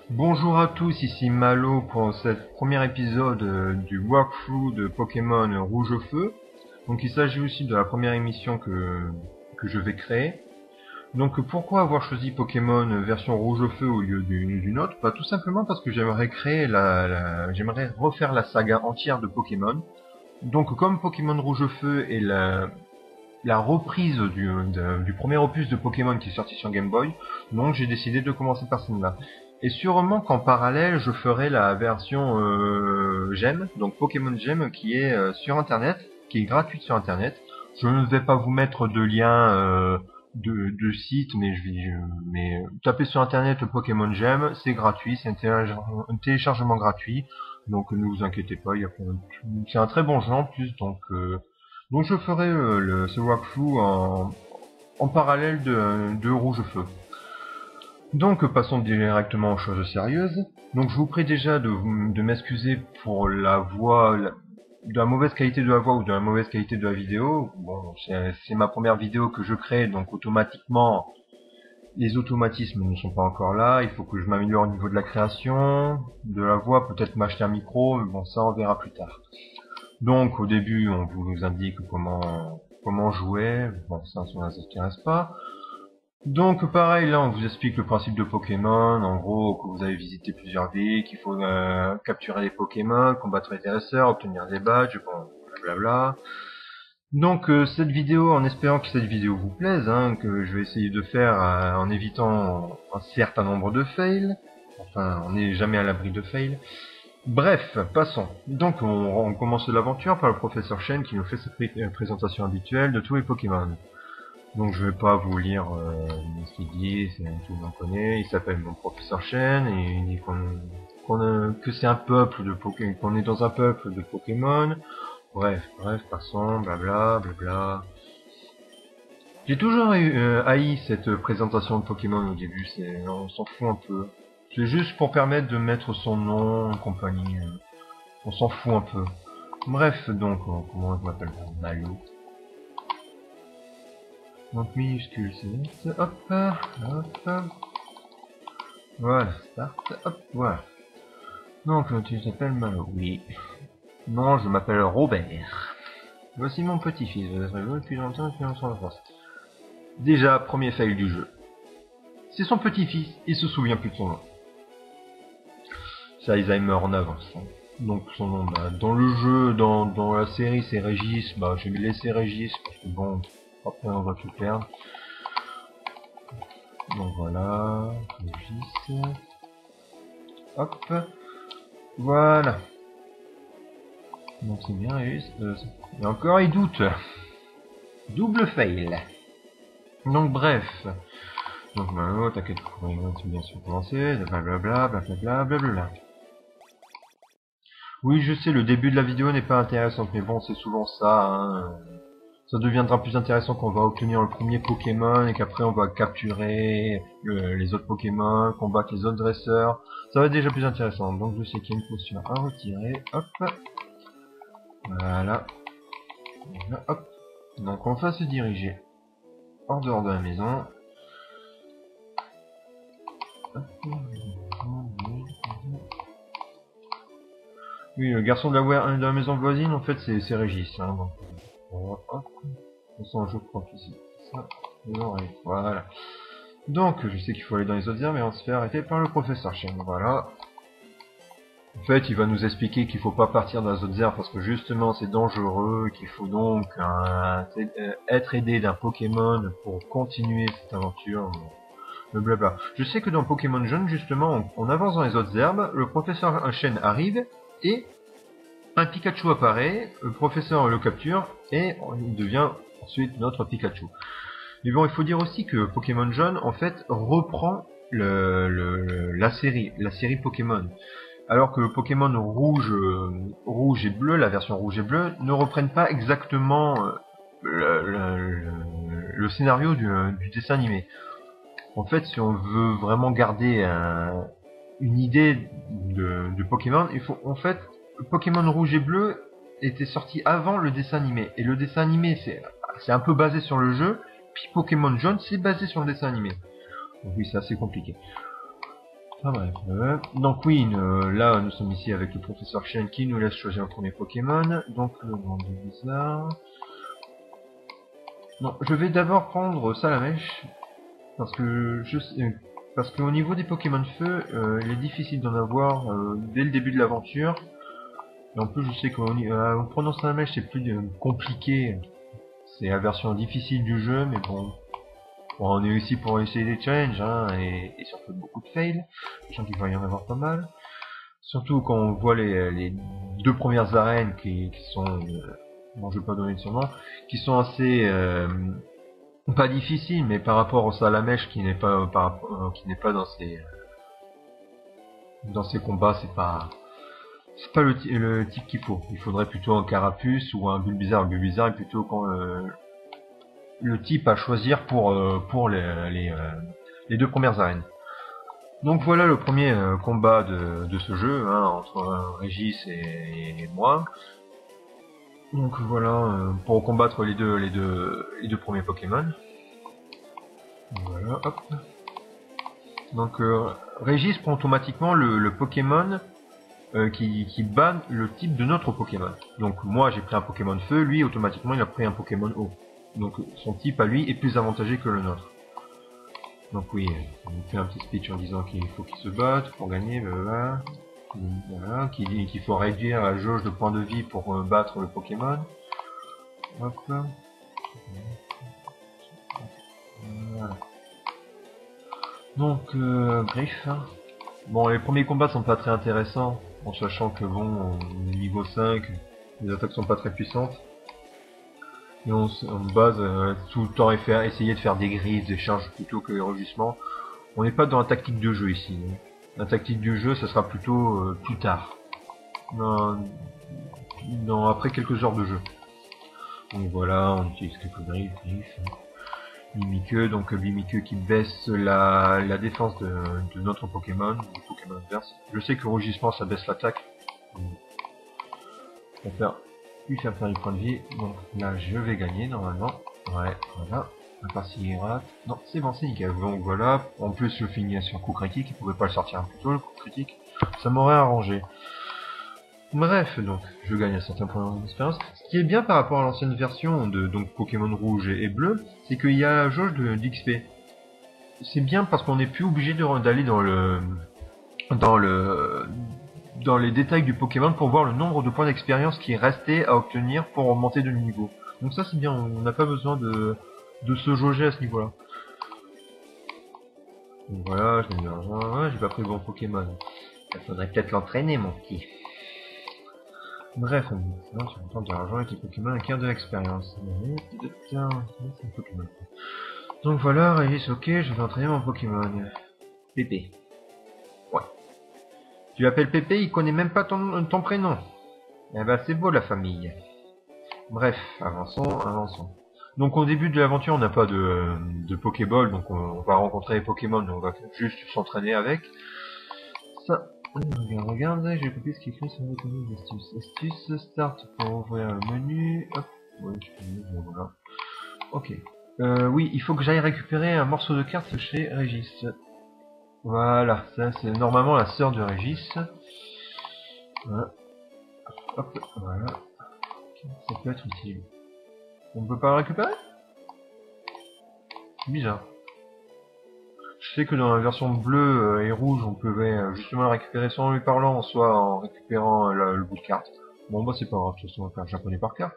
Bonjour à tous, ici Malo pour ce premier épisode du walkthrough de Pokémon Rouge au Feu. Donc il s'agit aussi de la première émission que je vais créer. Donc pourquoi avoir choisi Pokémon version Rouge au Feu au lieu d'une autre? Bah tout simplement parce que j'aimerais créer j'aimerais refaire la saga entière de Pokémon. Donc comme Pokémon Rouge au Feu est la reprise du premier opus de Pokémon qui est sorti sur Game Boy, donc j'ai décidé de commencer par celle-là. Et sûrement qu'en parallèle, je ferai la version Gem, donc Pokémon Gem, qui est sur Internet, qui est gratuite sur Internet. Je ne vais pas vous mettre de lien de site, mais tapez sur Internet Pokémon Gem, c'est gratuit, c'est un téléchargement gratuit, donc ne vous inquiétez pas, c'est un très bon jeu en plus, donc je ferai ce walkthrough en parallèle de Rouge au Feu. Donc passons directement aux choses sérieuses. Donc je vous prie déjà de m'excuser pour la voix, de la mauvaise qualité de la voix ou de la mauvaise qualité de la vidéo. Bon, c'est ma première vidéo que je crée, donc automatiquement les automatismes ne sont pas encore là. Il faut que je m'améliore au niveau de la création, de la voix, peut-être m'acheter un micro, mais bon ça on verra plus tard. Donc au début on vous indique comment jouer, bon ça ne nous intéresse pas. Donc pareil là on vous explique le principe de Pokémon, en gros que vous avez visité plusieurs villes, qu'il faut capturer les Pokémon, combattre les dresseurs, obtenir des badges, bon blablabla. Donc cette vidéo, en espérant que cette vidéo vous plaise, que je vais essayer de faire en évitant un certain nombre de fails, enfin on n'est jamais à l'abri de fails. Bref, passons. Donc on commence l'aventure par le professeur Chen qui nous fait sa présentation habituelle de tous les Pokémon. Donc je vais pas vous lire ce qu'il dit, tout le monde connaît. Il s'appelle mon professeur Chen et il dit que c'est un peuple de Pokémon, qu'on est dans un peuple de Pokémon. Bref, passons, blabla, blabla. J'ai toujours haï cette présentation de Pokémon au début, on s'en fout un peu. C'est juste pour permettre de mettre son nom, compagnie. On s'en fout un peu. Bref, donc, comment je m'appelle? Malo. Donc minuscule, c'est hop, hop. Voilà, start, hop, voilà. Donc tu t'appelles Malo, oui. Non, je m'appelle Robert. Voici mon petit-fils, je l'ai joué depuis longtemps, depuis son enfance. Déjà, premier fail du jeu. C'est son petit-fils, il se souvient plus de son nom. C'est Alzheimer en avance. Donc son nom, dans le jeu, dans la série, c'est Régis, je vais laisser Régis, parce que bon, après on va tout perdre. Donc voilà, Régis. Hop. Voilà. Donc c'est bien Régis. Et encore il doute. Double fail. Donc bref. Donc Malo, t'inquiète, c'est bien sûr commencé, blablabla, blablabla, blablabla. Oui, je sais, le début de la vidéo n'est pas intéressant, mais bon, c'est souvent ça, Ça deviendra plus intéressant quand on va obtenir le premier Pokémon et qu'après on va capturer les autres Pokémon, combattre les autres dresseurs. Ça va être déjà plus intéressant. Donc je sais qu'il y a une potion à retirer. Hop. Voilà. Voilà, hop. Donc on va se diriger hors dehors de la maison. Oui, le garçon de la maison voisine, en fait, c'est Régis. Donc, hop. De toute façon, je crois qu'ici, ça, voilà. Donc, je sais qu'il faut aller dans les autres herbes, mais on se fait arrêter par le professeur Chen. Voilà. En fait, il va nous expliquer qu'il faut pas partir dans les autres herbes parce que justement, c'est dangereux, qu'il faut donc être aidé d'un Pokémon pour continuer cette aventure. Le blabla. Je sais que dans Pokémon Jaune, justement, on avance dans les autres herbes, le professeur Chen arrive, et un Pikachu apparaît, le professeur le capture, et il devient ensuite notre Pikachu. Mais bon, il faut dire aussi que Pokémon Jaune, en fait, reprend la série Pokémon. Alors que le Pokémon rouge et bleu, la version rouge et bleu, ne reprennent pas exactement le scénario du dessin animé. En fait, si on veut vraiment garder une idée de Pokémon. Il faut, en fait, Pokémon rouge et bleu était sorti avant le dessin animé. Et le dessin animé, c'est un peu basé sur le jeu. Puis Pokémon jaune, c'est basé sur le dessin animé. Donc oui, c'est assez compliqué. Ah bref. Donc oui, là, nous sommes ici avec le professeur Chen qui nous laisse choisir le premier Pokémon. Donc le nom du bizarre. Non, je vais d'abord prendre Salamèche. Parce que parce qu'au niveau des Pokémon feu, il est difficile d'en avoir dès le début de l'aventure. Et en plus, je sais qu'en prenant Salamèche, c'est plus compliqué. C'est la version difficile du jeu, mais bon. Bon, on est ici pour essayer des challenges, hein, et surtout beaucoup de fails. Je sens qu'il va y en avoir pas mal. Surtout quand on voit les deux premières arènes qui sont... bon, je vais pas donner de surnom, qui sont assez... pas difficiles, mais par rapport au Salamèche qui n'est pas qui n'est pas dans ses combats, c'est pas le type qu'il faut. Il faudrait plutôt un Carapuce ou un Bulbizarre. Un Bulbizarre est plutôt le type à choisir pour les deux premières arènes. Donc voilà le premier combat de ce jeu, hein, entre Régis et moi. Donc voilà, pour combattre les deux premiers Pokémon. Voilà, hop. Donc Régis prend automatiquement le Pokémon qui banne le type de notre Pokémon. Donc moi j'ai pris un Pokémon feu, lui automatiquement il a pris un Pokémon eau. Donc son type à lui est plus avantagé que le nôtre. Donc oui, on fait un petit speech en disant qu'il faut qu'il se batte pour gagner, voilà, qu'il faut réduire la jauge de points de vie pour battre le Pokémon. Hop. Voilà. Donc Griff. Bon, les premiers combats sont pas très intéressants, en sachant que bon, niveau 5, les attaques sont pas très puissantes. Et on base tout le temps essayer de faire des griffes, des charges plutôt que les rugissements. On n'est pas dans la tactique de jeu ici. La tactique du jeu, ça sera plutôt plus tard. Après quelques heures de jeu. Donc voilà, on utilise quelques griffes. Mimikyu, donc Mimikyu qui baisse la défense de notre Pokémon, du Pokémon adverse. Je sais que rugissement ça baisse l'attaque. On va lui faire perdre du point de vie, donc là je vais gagner normalement. Ouais, voilà. À part s'il rate. Non, c'est bon, c'est nickel. Donc voilà, en plus je finis sur coup critique, il pouvait pas le sortir un peu plus tôt le coup critique. Ça m'aurait arrangé. Bref, donc, je gagne un certain point d'expérience. Ce qui est bien par rapport à l'ancienne version de donc Pokémon rouge et bleu, c'est qu'il y a la jauge d'XP. C'est bien parce qu'on n'est plus obligé d'aller dans les détails du Pokémon pour voir le nombre de points d'expérience qui est resté à obtenir pour augmenter de niveau. Donc ça c'est bien, on n'a pas besoin de se jauger à ce niveau-là. Donc voilà, je gagne de l'argent. Ouais, j'ai pas pris le bon Pokémon. Il faudrait peut-être l'entraîner, mon petit. Bref, on dit sur le temps de l'argent avec les Pokémon acquiert de l'expérience. Donc voilà, Régis, ok, je vais entraîner mon Pokémon. Pépé. Ouais. Tu l'appelles Pépé, il connaît même pas ton prénom. Eh ben c'est beau la famille. Bref, avançons. Donc au début de l'aventure, on n'a pas de Pokéball, donc on va rencontrer les Pokémon, on va juste s'entraîner avec. Ça. Regarde, j'ai copié ce qui est écrit sur les astuces. Astuce, start pour ouvrir le menu. Hop. Ouais, voilà. Ok. Oui, il faut que j'aille récupérer un morceau de carte chez Régis. Voilà, ça c'est normalement la sœur de Régis. Voilà. Hop, voilà. Ça peut être utile. On ne peut pas le récupérer? Bizarre. Je sais que dans la version bleue et rouge, on pouvait justement le récupérer soit en lui parlant, soit en récupérant le bout de carte. Bon bah c'est pas grave, de toute façon on va faire japonais par cœur.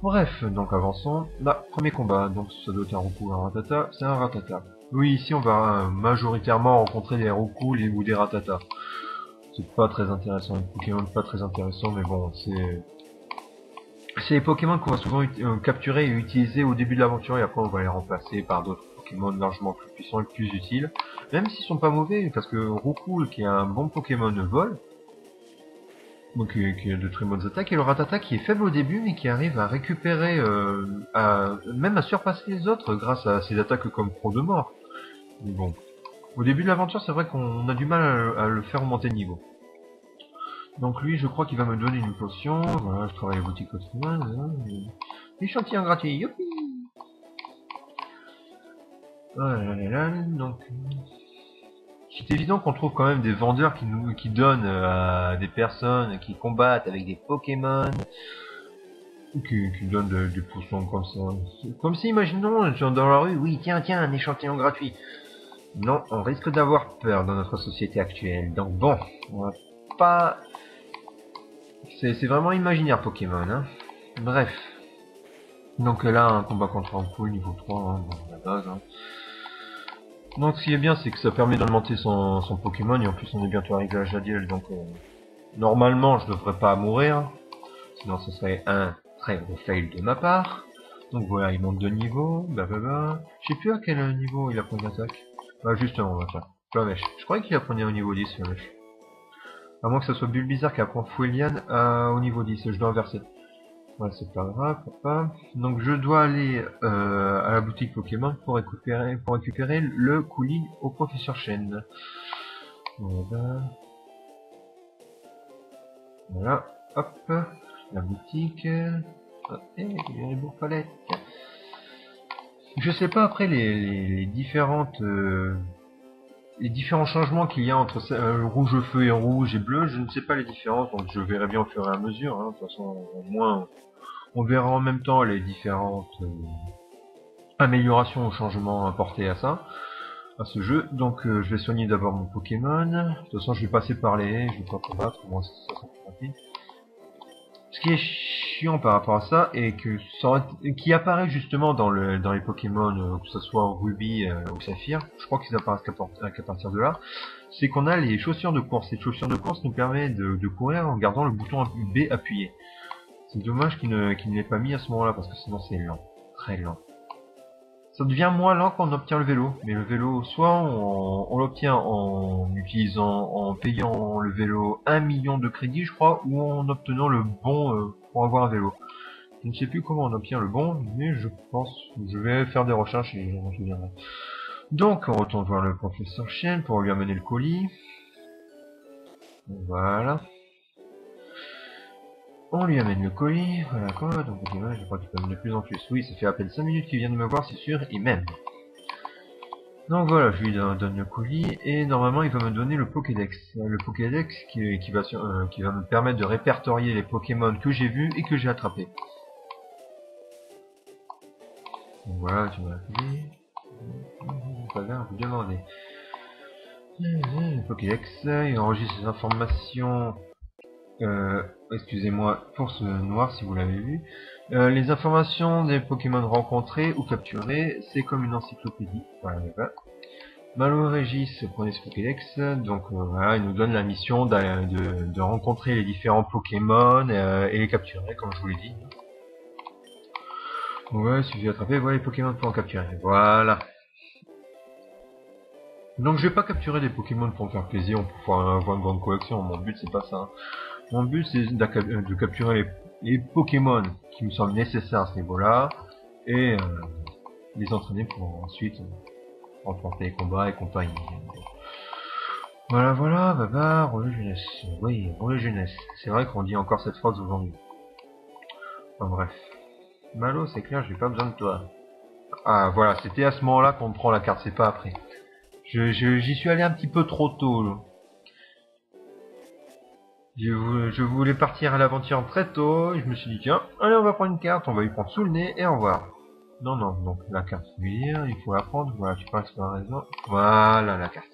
Bref, donc avançons. Là, premier combat, donc ça doit être un Roukou ou un Ratata, c'est un Ratata. Oui, ici on va majoritairement rencontrer des Roukou ou des Ratata. C'est pas très intéressant, les Pokémon pas très intéressant, mais bon, c'est les Pokémon qu'on va souvent capturer et utiliser au début de l'aventure et après on va les remplacer par d'autres Pokémon largement plus puissants et plus utiles. Même s'ils sont pas mauvais, parce que Roukou qui est un bon Pokémon vol, donc qui a de très bonnes attaques, et le Ratata qui est faible au début mais qui arrive à récupérer, même à surpasser les autres grâce à ses attaques comme Pro de mort. Mais bon, Au début de l'aventure, c'est vrai qu'on a du mal à le faire remonter de niveau. Donc lui, je crois qu'il va me donner une potion. Voilà, je travaille à la boutique Pokémon. Échantillon gratuit, youpi! Voilà, donc... C'est évident qu'on trouve quand même des vendeurs qui donnent à des personnes qui combattent avec des Pokémon, qui donnent des potions comme ça. Comme si, imaginons, dans la rue, oui, tiens, un échantillon gratuit. Non, on risque d'avoir peur dans notre société actuelle. Donc bon, on va pas... C'est vraiment imaginaire Pokémon, hein. Bref. Donc là, un combat contre un coup, niveau 3, hein, bon, la base, hein. Donc ce qui est bien, c'est que ça permet d'augmenter son Pokémon, et en plus on est bientôt arrivé à Jadiel, donc normalement je devrais pas mourir, sinon ce serait un très gros fail de ma part. Donc voilà, il monte de niveau, blablabla. Je sais plus à quel niveau il a pris une attaque. Bah justement, on va faire Flamèche. Je croyais qu'il apprenait au niveau 10, Flamèche. À moins que ce soit Bulbizarre qui apprend Fouelian au niveau 10, je dois inverser. Ouais, c'est pas grave, papa. Donc je dois aller à la boutique Pokémon pour récupérer le coulis au professeur Chen. Voilà. Voilà, hop, la boutique. Et les beaux palettes. Je sais pas après les différents changements qu'il y a entre rouge feu et rouge et bleu, je ne sais pas les différences, donc je verrai bien au fur et à mesure. Hein. De toute façon, au moins, on verra en même temps les différentes améliorations ou changements apportés à ce jeu. Donc je vais soigner d'abord mon Pokémon. De toute façon, je vais passer par les haies, je vais pas combattre, moi ça sera plus rapide. Ce qui est chiant par rapport à ça, et qui apparaît justement dans les Pokémon, que ce soit Ruby ou Saphir, je crois qu'ils apparaissent qu'à partir de là, c'est qu'on a les chaussures de course. Les chaussures de course nous permettent de courir en gardant le bouton B appuyé. C'est dommage qu'il ne l'ait pas mis à ce moment-là, parce que sinon c'est lent, très lent. Ça devient moins lent quand on obtient le vélo, mais le vélo, soit on l'obtient en payant le vélo 1 million de crédits, je crois, ou en obtenant le bon pour avoir un vélo. Je ne sais plus comment on obtient le bon, mais je pense, je vais faire des recherches et je reviendrai. Donc, on retourne voir le professeur Chen pour lui amener le colis. Voilà. On lui amène le colis, voilà quoi, donc je crois qu'il peut amener de plus en plus. Oui, ça fait à peine 5 minutes qu'il vient de me voir, c'est sûr, et même. Donc voilà, je lui donne le colis, et normalement il va me donner le Pokédex. Le Pokédex qui va me permettre de répertorier les Pokémon que j'ai vus et que j'ai attrapés. Donc voilà, tu m'as appelé. Pas grave, vous demandez. Le Pokédex, il enregistre les informations... excusez-moi pour ce noir si vous l'avez vu. Les informations des Pokémon rencontrés ou capturés, c'est comme une encyclopédie. Voilà, Malo et Régis prenez ce Pokédex, donc voilà, il nous donne la mission de rencontrer les différents Pokémon et les capturer, comme je vous l'ai dit. Ouais, il suffit d'attraper, voilà les Pokémon pour en capturer. Voilà. Donc je vais pas capturer des Pokémon pour me faire plaisir, pour pouvoir avoir une grande collection, mon but c'est pas ça. Mon but c'est de capturer les Pokémon qui me semblent nécessaires à ce niveau-là, et les entraîner pour ensuite remporter les combats et compagnie. Voilà, baba, relais jeunesse. Oui, relais jeunesse. C'est vrai qu'on dit encore cette phrase aujourd'hui. Enfin bref. Malo, c'est clair, j'ai pas besoin de toi. Ah voilà, c'était à ce moment-là qu'on prend la carte, c'est pas après. J'y suis allé un petit peu trop tôt. Là. Je voulais partir à l'aventure très tôt, et je me suis dit tiens, allez on va prendre une carte, on va lui prendre sous le nez et au revoir. Non, donc la carte familière, il faut la prendre, voilà, tu passes par la raison. Voilà la carte.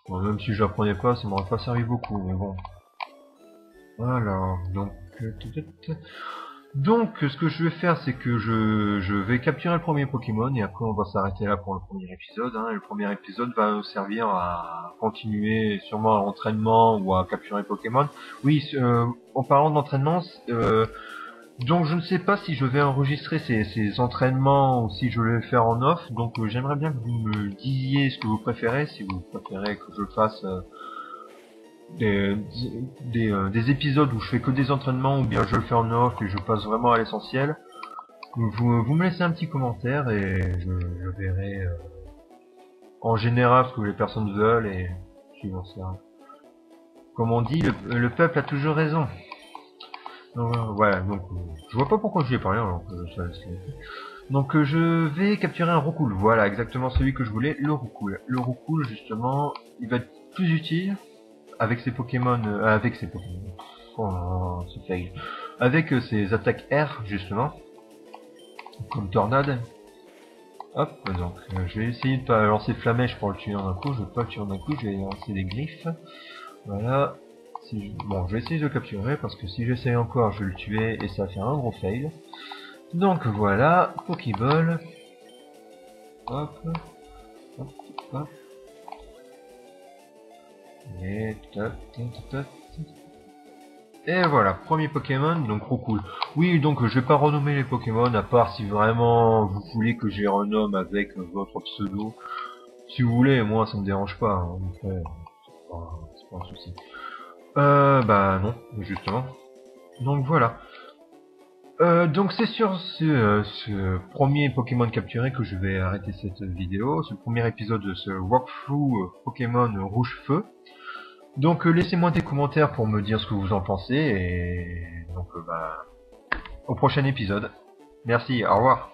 Bon, même si je la prenais pas, ça m'aurait pas servi beaucoup, mais bon. Alors, donc ce que je vais faire, c'est que je vais capturer le premier Pokémon, et après on va s'arrêter là pour le premier épisode. Hein. Le premier épisode va nous servir à continuer sûrement à l'entraînement ou à capturer Pokémon. Oui, en parlant d'entraînement, donc je ne sais pas si je vais enregistrer ces entraînements ou si je vais les faire en off. Donc j'aimerais bien que vous me disiez ce que vous préférez, si vous préférez que je fasse des épisodes où je fais que des entraînements ou bien je le fais en off et je passe vraiment à l'essentiel. Vous me laissez un petit commentaire et je verrai en général ce que les personnes veulent et suivant ça. Comme on dit, le peuple a toujours raison. Donc, voilà, donc je vois pas pourquoi j'y ai parlé alors que ça donc je vais capturer un roucoule, voilà exactement celui que je voulais, le roucoule. Le roucoule justement, il va être plus utile avec ses Pokémon, oh, c'est fail. Avec ses attaques R justement, comme Tornade. Hop, donc je vais essayer de pas lancer Flamèche pour le tuer en un coup, je vais pas le tuer en un coup, je vais lancer des griffes. Voilà. Bon, je vais essayer de le capturer parce que si j'essaye encore, je vais le tuer et ça va faire un gros fail. Donc voilà, Pokéball. Hop, hop, hop. Et top, top, top. Et voilà, premier Pokémon, donc Roucoule. Oui, donc je vais pas renommer les Pokémon, à part si vraiment vous voulez que je les renomme avec votre pseudo. Si vous voulez, moi ça me dérange pas, hein. Après, c'est pas un souci. Bah non, justement. Donc voilà. Donc c'est sur ce premier Pokémon capturé que je vais arrêter cette vidéo, ce premier épisode de ce walkthrough Pokémon Rouge-Feu. Donc laissez-moi des commentaires pour me dire ce que vous en pensez et donc bah au prochain épisode. Merci, au revoir.